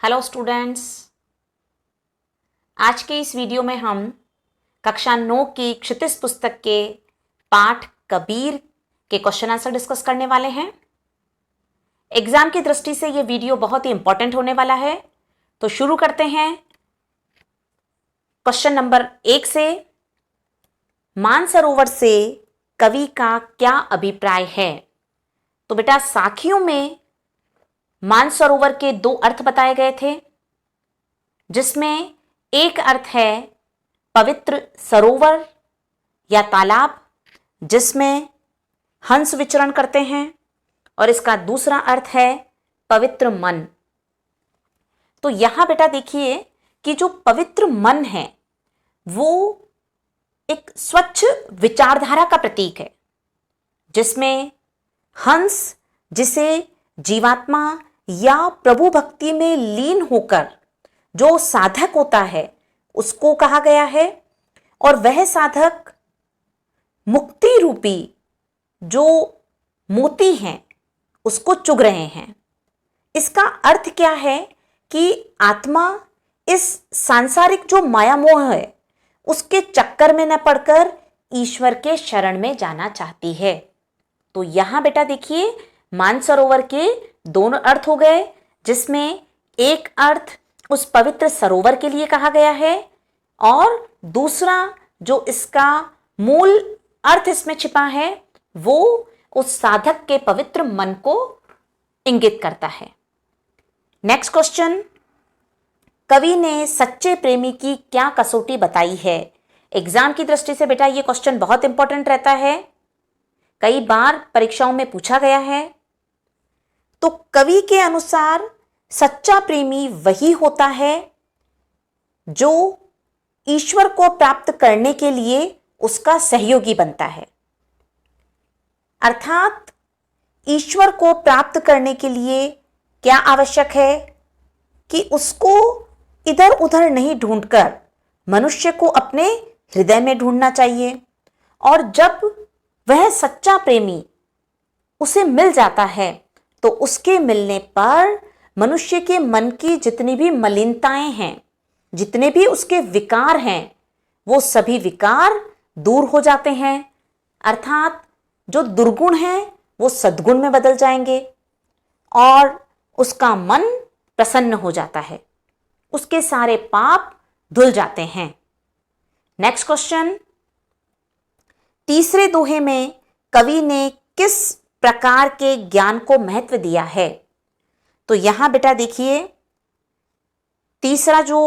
Hello students, आज के इस वीडियो में हम कक्षा 9 की क्षितिज पुस्तक के पाठ कबीर के क्वेश्चन आंसर डिस्कस करने वाले हैं। एग्जाम की दृष्टि से यह वीडियो बहुत ही इंपॉर्टेंट होने वाला है, तो शुरू करते हैं। क्वेश्चन नंबर 1 से, मानसरोवर से कवि का क्या अभिप्राय है? तो बेटा, साखियों में मानसरोवर के 2 अर्थ बताए गए थे, जिसमें एक अर्थ है पवित्र सरोवर या तालाब जिसमें हंस विचरण करते हैं, और इसका दूसरा अर्थ है पवित्र मन। तो यहां बेटा देखिए कि जो पवित्र मन है वो एक स्वच्छ विचारधारा का प्रतीक है, जिसमें हंस, जिसे जीवात्मा या प्रभु भक्ति में लीन होकर जो साधक होता है उसको कहा गया है, और वह साधक मुक्ति रूपी जो मोती हैं उसको चुग रहे हैं। इसका अर्थ क्या है कि आत्मा इस सांसारिक जो माया मोह है उसके चक्कर में न पड़कर ईश्वर के शरण में जाना चाहती है। तो यहां बेटा देखिए, मानसरोवर के दोनों अर्थ हो गए, जिसमें एक अर्थ उस पवित्र सरोवर के लिए कहा गया है, और दूसरा जो इसका मूल अर्थ इसमें छिपा है वो उस साधक के पवित्र मन को इंगित करता है। नेक्स्ट क्वेश्चन, कवि ने सच्चे प्रेमी की क्या कसौटी बताई है? एग्जाम की दृष्टि से बेटा ये क्वेश्चन बहुत इंपॉर्टेंट रहता है, कई बार परीक्षाओं में पूछा गया है। तो कवि के अनुसार सच्चा प्रेमी वही होता है जो ईश्वर को प्राप्त करने के लिए उसका सहयोगी बनता है। अर्थात ईश्वर को प्राप्त करने के लिए क्या आवश्यक है कि उसको इधर उधर नहीं ढूंढकर मनुष्य को अपने हृदय में ढूंढना चाहिए, और जब वह सच्चा प्रेमी उसे मिल जाता है तो उसके मिलने पर मनुष्य के मन की जितनी भी मलिनताएं हैं, जितने भी उसके विकार हैं, वो सभी विकार दूर हो जाते हैं। अर्थात जो दुर्गुण हैं वो सद्गुण में बदल जाएंगे और उसका मन प्रसन्न हो जाता है, उसके सारे पाप धुल जाते हैं। नेक्स्ट क्वेश्चन, तीसरे दोहे में कवि ने किस प्रकार के ज्ञान को महत्व दिया है? तो यहां बेटा देखिए, तीसरा जो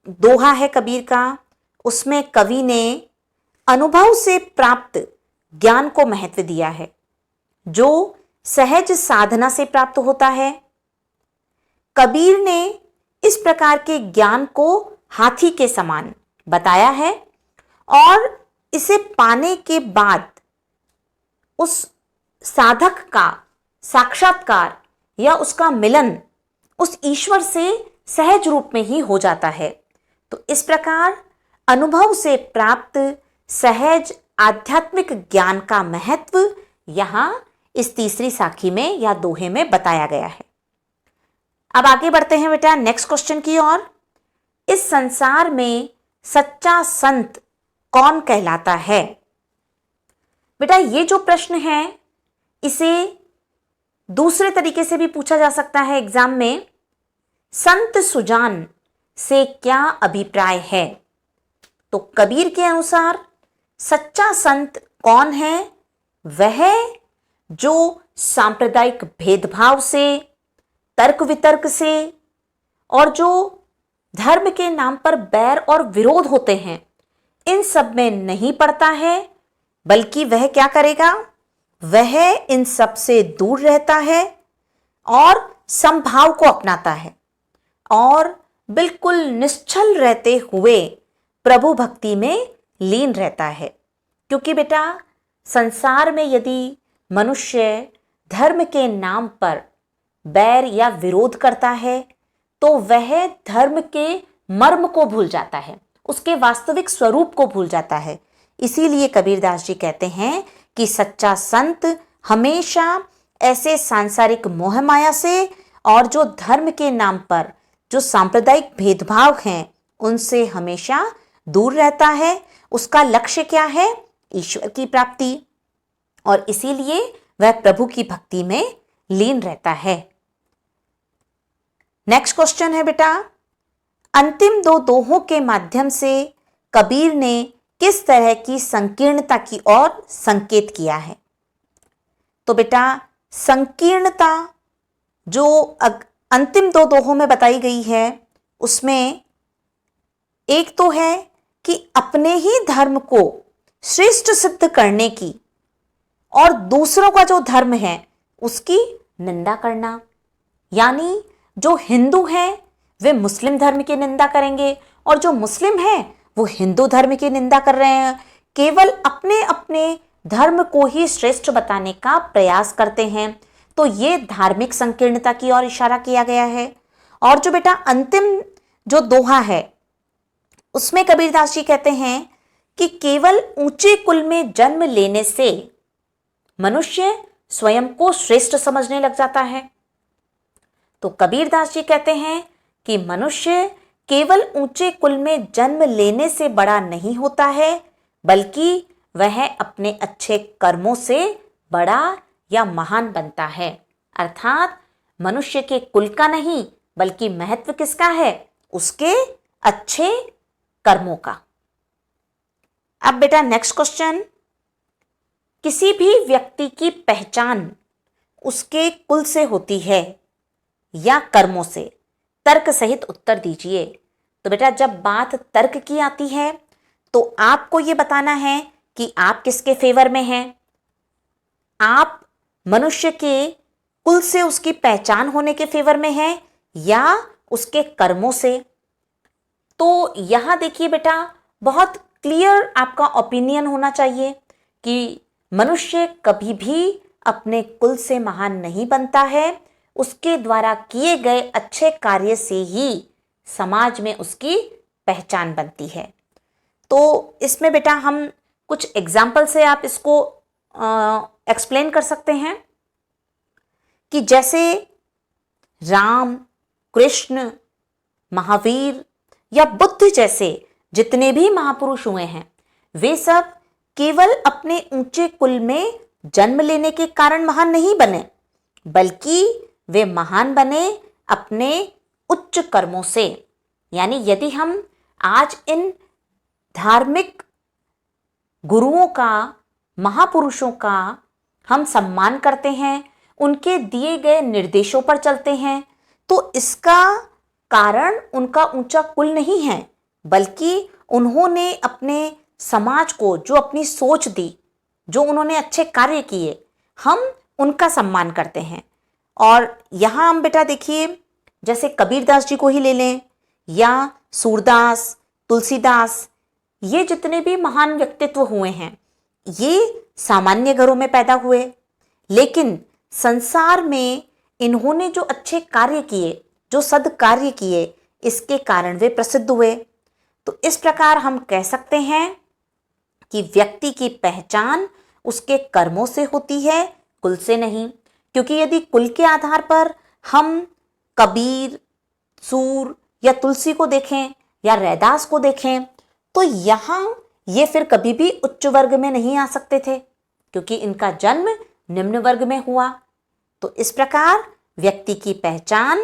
दोहा है कबीर का, उसमें कवि ने अनुभव से प्राप्त ज्ञान को महत्व दिया है, जो सहज साधना से प्राप्त होता है। कबीर ने इस प्रकार के ज्ञान को हाथी के समान बताया है, और इसे पाने के बाद उस साधक का साक्षात्कार या उसका मिलन उस ईश्वर से सहज रूप में ही हो जाता है। तो इस प्रकार अनुभव से प्राप्त सहज आध्यात्मिक ज्ञान का महत्व यहां इस तीसरी साखी में या दोहे में बताया गया है। अब आगे बढ़ते हैं बेटा नेक्स्ट क्वेश्चन की ओर। इस संसार में सच्चा संत कौन कहलाता है? बेटा ये जो प्रश्न है इसे दूसरे तरीके से भी पूछा जा सकता है एग्जाम में। संत सुजान से क्या अभिप्राय है? तो कबीर के अनुसार सच्चा संत कौन है? वह जो सांप्रदायिक भेदभाव से, तर्क वितर्क से, और जो धर्म के नाम पर बैर और विरोध होते हैं, इन सब में नहीं पड़ता है, बल्कि वह क्या करेगा? वह इन सब से दूर रहता है और समभाव को अपनाता है, और बिल्कुल निश्चल रहते हुए प्रभु भक्ति में लीन रहता है। क्योंकि बेटा संसार में यदि मनुष्य धर्म के नाम पर बैर या विरोध करता है तो वह धर्म के मर्म को भूल जाता है, उसके वास्तविक स्वरूप को भूल जाता है। इसीलिए कबीरदास जी कहते हैं कि सच्चा संत हमेशा ऐसे सांसारिक मोह माया से और जो धर्म के नाम पर जो सांप्रदायिक भेदभाव हैं उनसे हमेशा दूर रहता है। उसका लक्ष्य क्या है? ईश्वर की प्राप्ति, और इसीलिए वह प्रभु की भक्ति में लीन रहता है। नेक्स्ट क्वेश्चन है बेटा, अंतिम दो दोहों के माध्यम से कबीर ने किस तरह की संकीर्णता की ओर संकेत किया है? तो बेटा संकीर्णता जो अंतिम दो दोहों में बताई गई है उसमें एक तो है कि अपने ही धर्म को श्रेष्ठ सिद्ध करने की, और दूसरों का जो धर्म है उसकी निंदा करना। यानी जो हिंदू हैं वे मुस्लिम धर्म की निंदा करेंगे, और जो मुस्लिम हैं वो हिंदू धर्म की निंदा कर रहे हैं। केवल अपने अपने धर्म को ही श्रेष्ठ बताने का प्रयास करते हैं। तो ये धार्मिक संकीर्णता की ओर इशारा किया गया है। और जो बेटा अंतिम जो दोहा है उसमें कबीरदास जी कहते हैं कि केवल ऊंचे कुल में जन्म लेने से मनुष्य स्वयं को श्रेष्ठ समझने लग जाता है। तो कबीरदास जी कहते हैं कि मनुष्य केवल ऊंचे कुल में जन्म लेने से बड़ा नहीं होता है, बल्कि वह अपने अच्छे कर्मों से बड़ा या महान बनता है। अर्थात मनुष्य के कुल का नहीं बल्कि महत्व किसका है? उसके अच्छे कर्मों का। अब बेटा नेक्स्ट क्वेश्चन, किसी भी व्यक्ति की पहचान उसके कुल से होती है या कर्मों से? तर्क सहित उत्तर दीजिए। तो बेटा जब बात तर्क की आती है तो आपको यह बताना है कि आप किसके फेवर में हैं। आप मनुष्य के कुल से उसकी पहचान होने के फेवर में हैं या उसके कर्मों से। तो यहां देखिए बेटा बहुत क्लियर आपका ओपिनियन होना चाहिए कि मनुष्य कभी भी अपने कुल से महान नहीं बनता है, उसके द्वारा किए गए अच्छे कार्य से ही समाज में उसकी पहचान बनती है। तो इसमें बेटा हम कुछ एग्जाम्पल से आप इसको एक्सप्लेन कर सकते हैं कि जैसे राम, कृष्ण, महावीर या बुद्ध जैसे जितने भी महापुरुष हुए हैं वे सब केवल अपने ऊंचे कुल में जन्म लेने के कारण महान नहीं बने, बल्कि वे महान बने अपने उच्च कर्मों से। यानी यदि हम आज इन धार्मिक गुरुओं का, महापुरुषों का हम सम्मान करते हैं, उनके दिए गए निर्देशों पर चलते हैं, तो इसका कारण उनका ऊंचा कुल नहीं है, बल्कि उन्होंने अपने समाज को जो अपनी सोच दी, जो उन्होंने अच्छे कार्य किए, हम उनका सम्मान करते हैं। और यहां हम बेटा देखिए जैसे कबीरदास जी को ही ले लें या सूरदास, तुलसीदास, ये जितने भी महान व्यक्तित्व हुए हैं ये सामान्य घरों में पैदा हुए, लेकिन संसार में इन्होंने जो अच्छे कार्य किए, जो सद्कार्य किए, इसके कारण वे प्रसिद्ध हुए। तो इस प्रकार हम कह सकते हैं कि व्यक्ति की पहचान उसके कर्मों से होती है, कुल से नहीं। क्योंकि यदि कुल के आधार पर हम कबीर, सूर या तुलसी को देखें या रैदास को देखें तो यहां ये फिर कभी भी उच्च वर्ग में नहीं आ सकते थे, क्योंकि इनका जन्म निम्न वर्ग में हुआ। तो इस प्रकार व्यक्ति की पहचान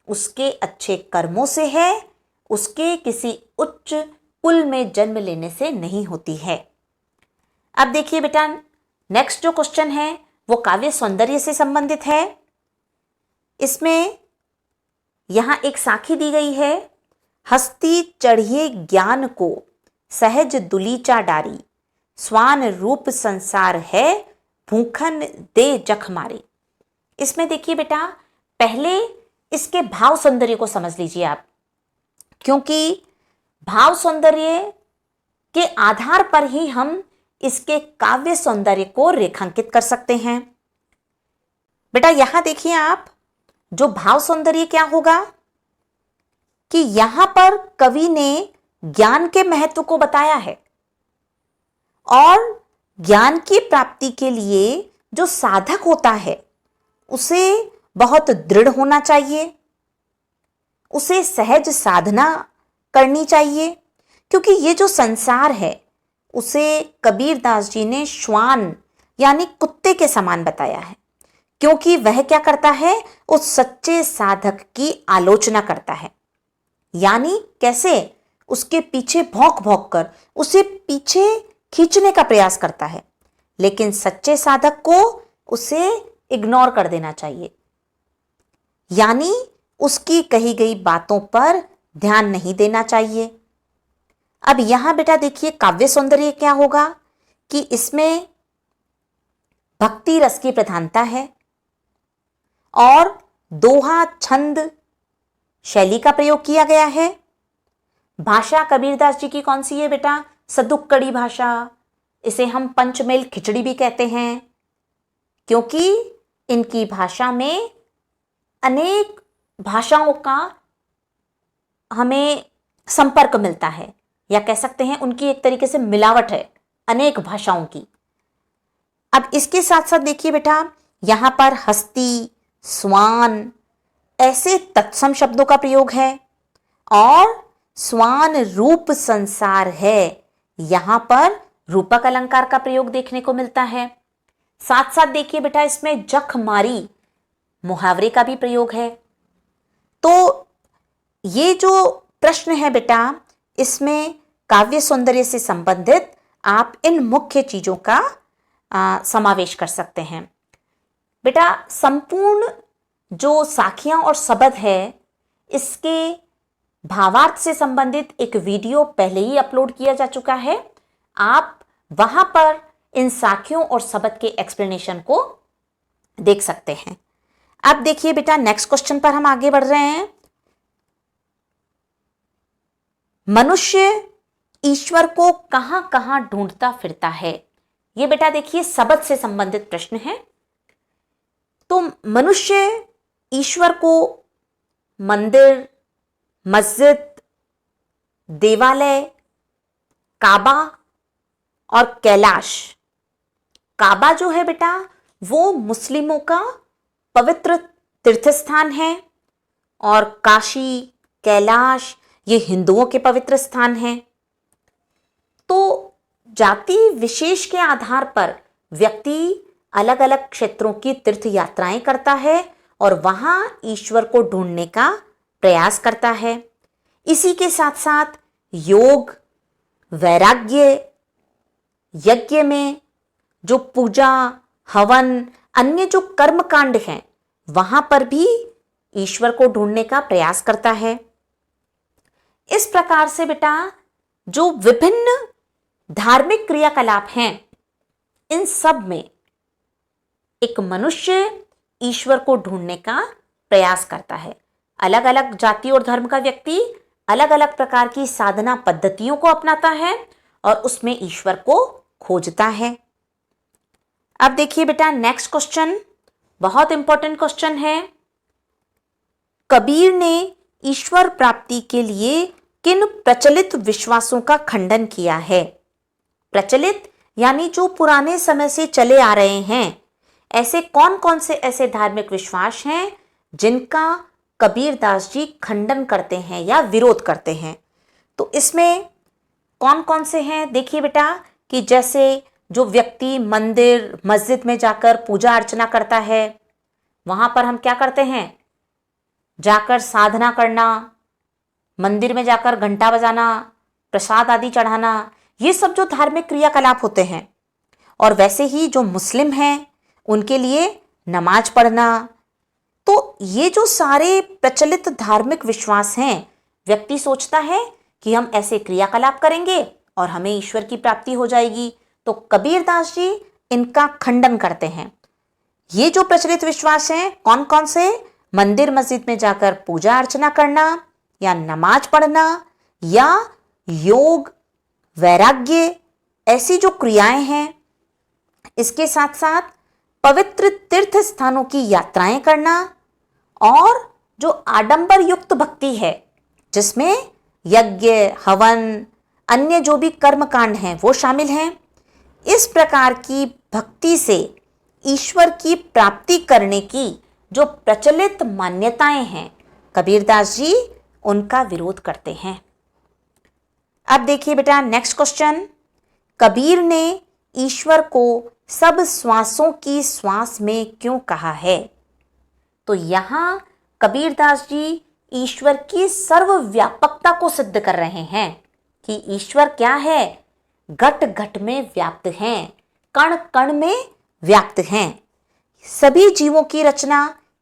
उसके अच्छे कर्मों से है, उसके किसी उच्च कुल में जन्म लेने से नहीं होती है। अब देखिए बेटा नेक्स्ट जो क्वेश्चन है वो काव्य सौंदर्य से संबंधित है। इसमें यहां एक साखी दी गई है, हस्ती चढ़िए ज्ञान को सहज दुलीचा डारी, स्वान रूप संसार है भूखन दे जख मारी। इसमें देखिए बेटा पहले इसके भाव सौंदर्य को समझ लीजिए आप, क्योंकि भाव सौंदर्य के आधार पर ही हम इसके काव्य सौंदर्य को रेखांकित कर सकते हैं। बेटा यहां देखिए आप, जो भाव सौंदर्य क्या होगा कि यहां पर कवि ने ज्ञान के महत्व को बताया है और ज्ञान की प्राप्ति के लिए जो साधक होता है उसे बहुत दृढ़ होना चाहिए, उसे सहज साधना करनी चाहिए, क्योंकि ये जो संसार है उसे कबीरदास जी ने श्वान यानी कुत्ते के समान बताया है, क्योंकि वह क्या करता है, उस सच्चे साधक की आलोचना करता है। यानी कैसे, उसके पीछे भौंक भौंक कर उसे पीछे खींचने का प्रयास करता है, लेकिन सच्चे साधक को उसे इग्नोर कर देना चाहिए, यानी उसकी कही गई बातों पर ध्यान नहीं देना चाहिए। अब यहां बेटा देखिए काव्य सौंदर्य क्या होगा कि इसमें भक्ति रस की प्रधानता है और दोहा छंद शैली का प्रयोग किया गया है। भाषा कबीरदास जी की कौन सी है बेटा, सदुक्कड़ी भाषा। इसे हम पंचमेल खिचड़ी भी कहते हैं, क्योंकि इनकी भाषा में अनेक भाषाओं का हमें संपर्क मिलता है, या कह सकते हैं उनकी एक तरीके से मिलावट है अनेक भाषाओं की। अब इसके साथ साथ देखिए बेटा, यहां पर हस्ती, स्वान ऐसे तत्सम शब्दों का प्रयोग है, और स्वान रूप संसार है, यहां पर रूपक अलंकार का प्रयोग देखने को मिलता है। साथ साथ देखिए बेटा, इसमें जख मारी मुहावरे का भी प्रयोग है। तो ये जो प्रश्न है बेटा, इसमें काव्य सौंदर्य से संबंधित आप इन मुख्य चीजों का समावेश कर सकते हैं। बेटा संपूर्ण जो साखियां और शब्द है, इसके भावार्थ से संबंधित एक वीडियो पहले ही अपलोड किया जा चुका है। आप वहां पर इन साखियों और शब्द के एक्सप्लेनेशन को देख सकते हैं। अब देखिए बेटा, नेक्स्ट क्वेश्चन पर हम आगे बढ़ रहे हैं। मनुष्य ईश्वर को कहां कहां ढूंढता फिरता है। ये बेटा देखिए शब्द से संबंधित प्रश्न है। तो मनुष्य ईश्वर को मंदिर, मस्जिद, देवालय, काबा और कैलाश। काबा जो है बेटा, वो मुस्लिमों का पवित्र तीर्थ स्थान है, और काशी, कैलाश ये हिंदुओं के पवित्र स्थान हैं। तो जाति विशेष के आधार पर व्यक्ति अलग अलग क्षेत्रों की तीर्थ यात्राएं करता है और वहां ईश्वर को ढूंढने का प्रयास करता है। इसी के साथ साथ योग, वैराग्य, यज्ञ में जो पूजा, हवन, अन्य जो कर्म कांड हैं, वहां पर भी ईश्वर को ढूंढने का प्रयास करता है। इस प्रकार से बेटा जो विभिन्न धार्मिक क्रियाकलाप हैं, इन सब में एक मनुष्य ईश्वर को ढूंढने का प्रयास करता है। अलग अलग जाति और धर्म का व्यक्ति अलग अलग प्रकार की साधना पद्धतियों को अपनाता है और उसमें ईश्वर को खोजता है। अब देखिए बेटा नेक्स्ट क्वेश्चन, बहुत इंपॉर्टेंट क्वेश्चन है। कबीर ने ईश्वर प्राप्ति के लिए किन प्रचलित विश्वासों का खंडन किया है। प्रचलित यानी जो पुराने समय से चले आ रहे हैं, ऐसे कौन कौन से ऐसे धार्मिक विश्वास हैं जिनका कबीरदास जी खंडन करते हैं या विरोध करते हैं। तो इसमें कौन कौन से हैं देखिए बेटा, कि जैसे जो व्यक्ति मंदिर, मस्जिद में जाकर पूजा अर्चना करता है, वहां पर हम क्या करते हैं, जाकर साधना करना, मंदिर में जाकर घंटा बजाना, प्रसाद आदि चढ़ाना, ये सब जो धार्मिक क्रियाकलाप होते हैं। और वैसे ही जो मुस्लिम हैं उनके लिए नमाज पढ़ना। तो ये जो सारे प्रचलित धार्मिक विश्वास हैं, व्यक्ति सोचता है कि हम ऐसे क्रियाकलाप करेंगे और हमें ईश्वर की प्राप्ति हो जाएगी। तो कबीरदास जी इनका खंडन करते हैं। ये जो प्रचलित विश्वास हैं कौन कौन से, मंदिर मस्जिद में जाकर पूजा अर्चना करना, या नमाज पढ़ना, या योग, वैराग्य, ऐसी जो क्रियाएं हैं। इसके साथ साथ पवित्र तीर्थ स्थानों की यात्राएं करना, और जो आडंबर युक्त भक्ति है जिसमें यज्ञ, हवन, अन्य जो भी कर्म कांड हैं वो शामिल हैं। इस प्रकार की भक्ति से ईश्वर की प्राप्ति करने की जो प्रचलित मान्यताएं हैं, कबीरदास जी उनका विरोध करते हैं। अब देखिए बेटा नेक्स्ट क्वेश्चन, कबीर ने ईश्वर को सब श्वासों की श्वास में क्यों कहा है? तो यहां कबीरदास जी ईश्वर की सर्वव्यापकता को सिद्ध कर रहे हैं कि ईश्वर क्या है, घट घट में व्याप्त हैं, कण कण में व्याप्त हैं। सभी जीवों की रचना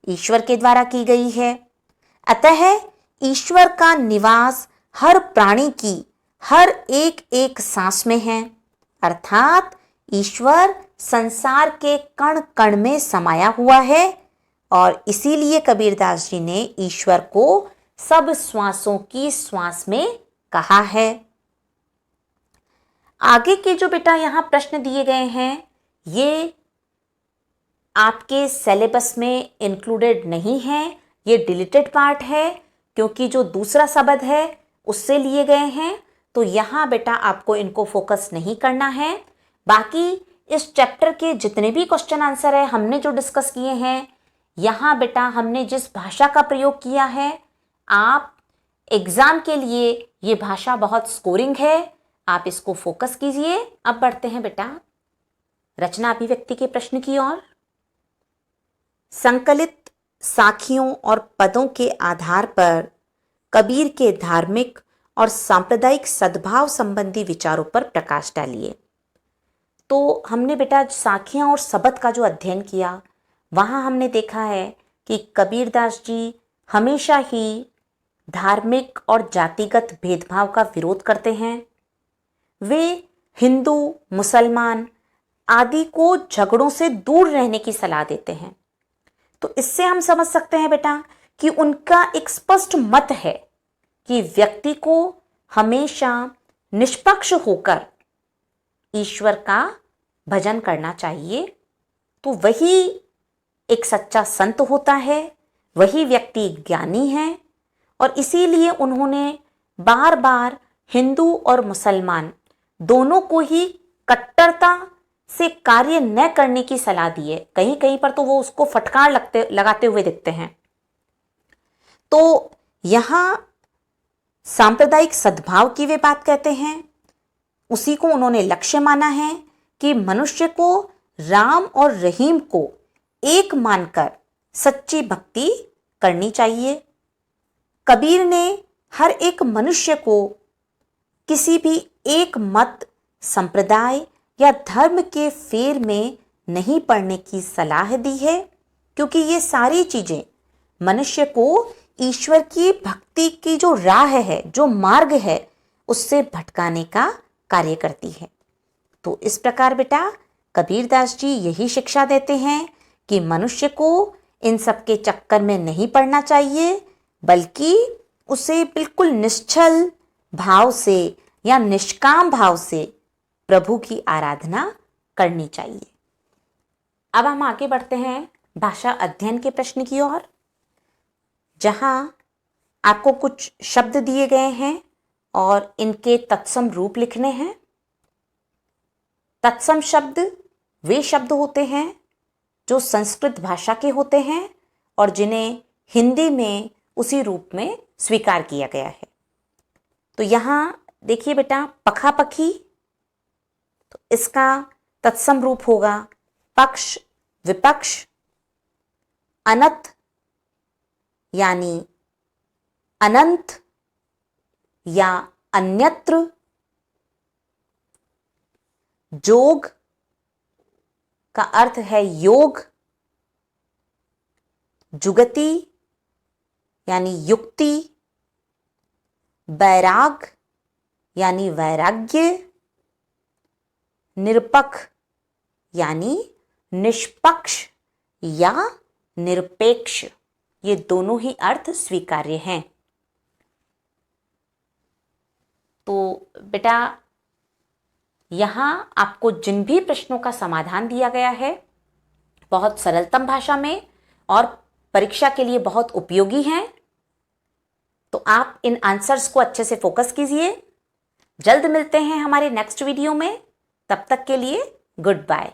ईश्वर के द्वारा की गई है, अतः ईश्वर का निवास हर प्राणी की हर एक एक सांस में है, अर्थात ईश्वर संसार के कण कण में समाया हुआ है और इसीलिए कबीरदास जी ने ईश्वर को सब श्वासों की श्वास में कहा है। आगे के जो बेटा यहां प्रश्न दिए गए हैं ये आपके सिलेबस में इंक्लूडेड नहीं है, ये डिलीटेड पार्ट है क्योंकि जो दूसरा शब्द है उससे लिए गए हैं, तो यहां बेटा आपको इनको फोकस नहीं करना है। बाकी इस चैप्टर के जितने भी क्वेश्चन आंसर है हमने जो डिस्कस किए हैं, यहां बेटा हमने जिस भाषा का प्रयोग किया है, आप एग्जाम के लिए ये भाषा बहुत स्कोरिंग है, आप इसको फोकस कीजिए। अब बढ़ते हैं बेटा रचना अभिव्यक्ति के प्रश्न की ओर। संकलित साखियों और पदों के आधार पर कबीर के धार्मिक और सांप्रदायिक सद्भाव संबंधी विचारों पर प्रकाश डालिए। तो हमने बेटा साखियां और शब्द का जो अध्ययन किया वहां हमने देखा है कि कबीरदास जी हमेशा ही धार्मिक और जातिगत भेदभाव का विरोध करते हैं। वे हिंदू मुसलमान आदि को झगड़ों से दूर रहने की सलाह देते हैं। तो इससे हम समझ सकते हैं बेटा कि उनका एक स्पष्ट मत है कि व्यक्ति को हमेशा निष्पक्ष होकर ईश्वर का भजन करना चाहिए। तो वही एक सच्चा संत होता है, वही व्यक्ति ज्ञानी है और इसीलिए उन्होंने बार बार हिंदू और मुसलमान दोनों को ही कट्टरता से कार्य न करने की सलाह दी है। कहीं कहीं पर तो वो उसको फटकार लगाते हुए दिखते हैं। तो यहां सांप्रदायिक सद्भाव की वे बात कहते हैं, उसी को उन्होंने लक्ष्य माना है कि मनुष्य को राम और रहीम को एक मानकर सच्ची भक्ति करनी चाहिए। कबीर ने हर एक मनुष्य को किसी भी एक मत, संप्रदाय या धर्म के फेर में नहीं पड़ने की सलाह दी है, क्योंकि ये सारी चीजें मनुष्य को ईश्वर की भक्ति की जो राह है, जो मार्ग है, उससे भटकाने का कार्य करती है। तो इस प्रकार बेटा कबीरदास जी यही शिक्षा देते हैं कि मनुष्य को इन सब के चक्कर में नहीं पड़ना चाहिए, बल्कि उसे बिल्कुल निश्चल भाव से या निष्काम भाव से प्रभु की आराधना करनी चाहिए। अब हम आगे बढ़ते हैं भाषा अध्ययन के प्रश्न की ओर, जहां आपको कुछ शब्द दिए गए हैं और इनके तत्सम रूप लिखने हैं। तत्सम शब्द वे शब्द होते हैं जो संस्कृत भाषा के होते हैं और जिन्हें हिंदी में उसी रूप में स्वीकार किया गया है। तो यहां देखिए बेटा पखापखी, तो इसका तत्सम रूप होगा पक्ष विपक्ष। अनत यानी अनंत या अन्यत्र। जोग का अर्थ है योग। जुगति यानी युक्ति। बैराग यानी वैराग्य। निरपक्ष यानी निष्पक्ष या निरपेक्ष। ये दोनों ही अर्थ स्वीकार्य हैं। तो बेटा यहां आपको जिन भी प्रश्नों का समाधान दिया गया है बहुत सरलतम भाषा में और परीक्षा के लिए बहुत उपयोगी हैं। तो आप इन आंसर्स को अच्छे से फोकस कीजिए। जल्द मिलते हैं हमारे नेक्स्ट वीडियो में। तब तक के लिए गुड बाय।